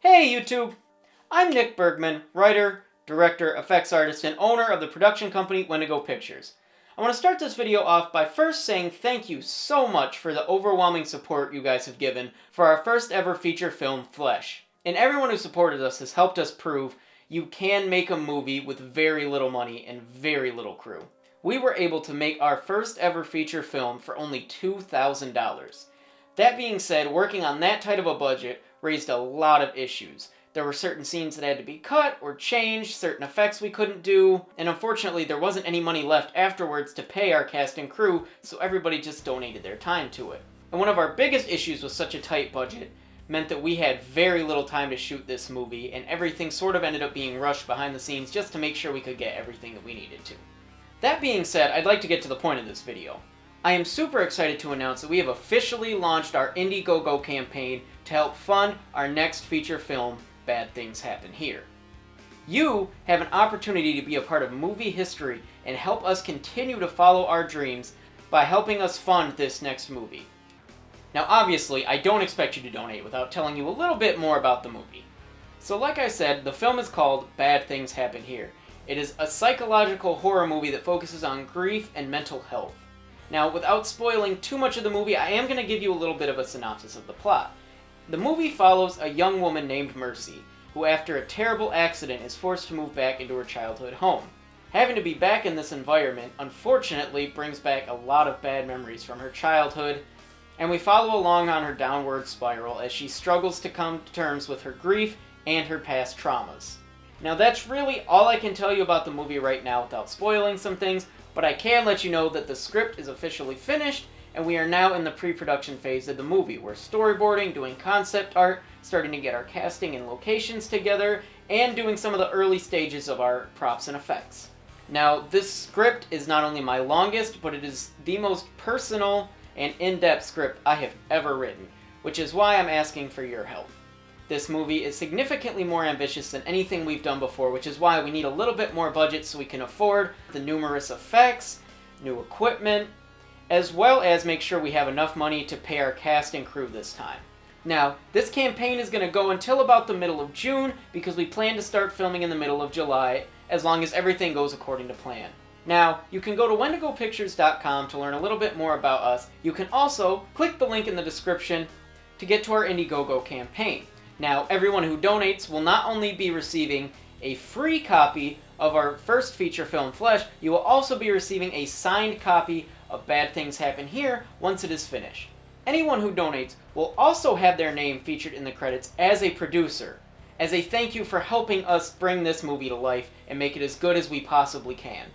Hey YouTube! I'm Nick Bergman, writer, director, effects artist, and owner of the production company Wendigo Pictures. I want to start this video off by first saying thank you so much for the overwhelming support you guys have given for our first ever feature film, Flesh. And everyone who supported us has helped us prove you can make a movie with very little money and very little crew. We were able to make our first ever feature film for only $2,000. That being said, working on that tight of a budget raised a lot of issues. There were certain scenes that had to be cut or changed, certain effects we couldn't do, and unfortunately there wasn't any money left afterwards to pay our cast and crew, so everybody just donated their time to it. And one of our biggest issues with such a tight budget meant that we had very little time to shoot this movie, and everything sort of ended up being rushed behind the scenes just to make sure we could get everything that we needed to. That being said, I'd like to get to the point of this video. I am super excited to announce that we have officially launched our Indiegogo campaign to help fund our next feature film, Bad Things Happen Here. You have an opportunity to be a part of movie history and help us continue to follow our dreams by helping us fund this next movie. Now obviously, I don't expect you to donate without telling you a little bit more about the movie. So like I said, the film is called Bad Things Happen Here. It is a psychological horror movie that focuses on grief and mental health. Now, without spoiling too much of the movie, I am going to give you a little bit of a synopsis of the plot. The movie follows a young woman named Mercy, who after a terrible accident is forced to move back into her childhood home. Having to be back in this environment, unfortunately, brings back a lot of bad memories from her childhood, and we follow along on her downward spiral as she struggles to come to terms with her grief and her past traumas. Now that's really all I can tell you about the movie right now without spoiling some things, but I can let you know that the script is officially finished, and we are now in the pre-production phase of the movie. We're storyboarding, doing concept art, starting to get our casting and locations together, and doing some of the early stages of our props and effects. Now, this script is not only my longest, but it is the most personal and in-depth script I have ever written, which is why I'm asking for your help. This movie is significantly more ambitious than anything we've done before, which is why we need a little bit more budget so we can afford the numerous effects, new equipment, as well as make sure we have enough money to pay our cast and crew this time. Now, this campaign is going to go until about the middle of June because we plan to start filming in the middle of July, as long as everything goes according to plan. Now, you can go to wendigopictures.com to learn a little bit more about us. You can also click the link in the description to get to our Indiegogo campaign. Now, everyone who donates will not only be receiving a free copy of our first feature film, Flesh, you will also be receiving a signed copy of Bad Things Happen Here once it is finished. Anyone who donates will also have their name featured in the credits as a producer, as a thank you for helping us bring this movie to life and make it as good as we possibly can.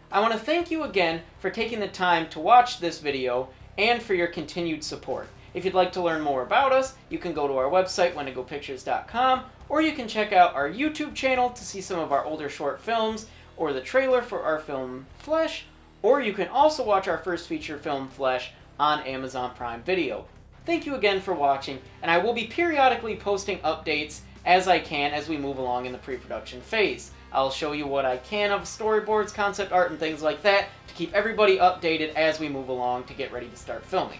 I want to thank you again for taking the time to watch this video and for your continued support. If you'd like to learn more about us, you can go to our website, wendigopictures.com, or you can check out our YouTube channel to see some of our older short films, or the trailer for our film Flesh, or you can also watch our first feature film Flesh on Amazon Prime Video. Thank you again for watching, and I will be periodically posting updates as I can as we move along in the pre-production phase. I'll show you what I can of storyboards, concept art, and things like that to keep everybody updated as we move along to get ready to start filming.